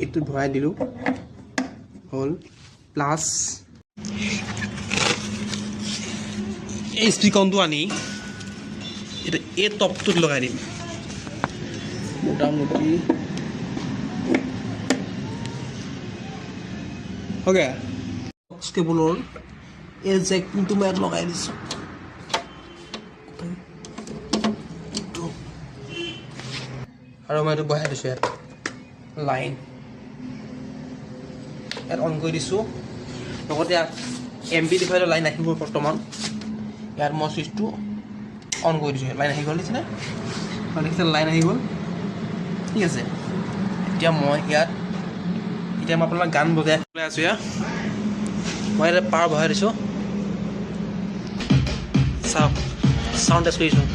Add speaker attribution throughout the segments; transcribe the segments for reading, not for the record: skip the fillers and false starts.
Speaker 1: এইটো ভৰাই দিলোঁ হ'ল প্লাছ এই স্পিকনটো আনি এটা এই টপটোত লগাই দিম মোটামুটি অ'কে কেবুলৰ এই জেকটো মই ইয়াত লগাই দিছোঁ আৰু মই এইটো বহাই দিছোঁ ইয়াত লাইন ইয়াত অন কৰি দিছোঁ লগতে ইয়াত MP লাইন আহিব বৰ্তমান ইয়াত মই চুইচটো অন কৰি দিছোঁ লাইন আহি গ'ল নিচিনা লাইন আহি গ'ল ঠিক আছে এতিয়া মই আপোনাক গান বজাই আছোঁ ইয়াত মই ইয়াত পাৱাৰ বহাই দিছোঁ চাওক চাউণ্ড টেষ্ট কৰিছোঁ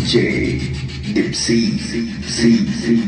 Speaker 2: DJ Dipsy C.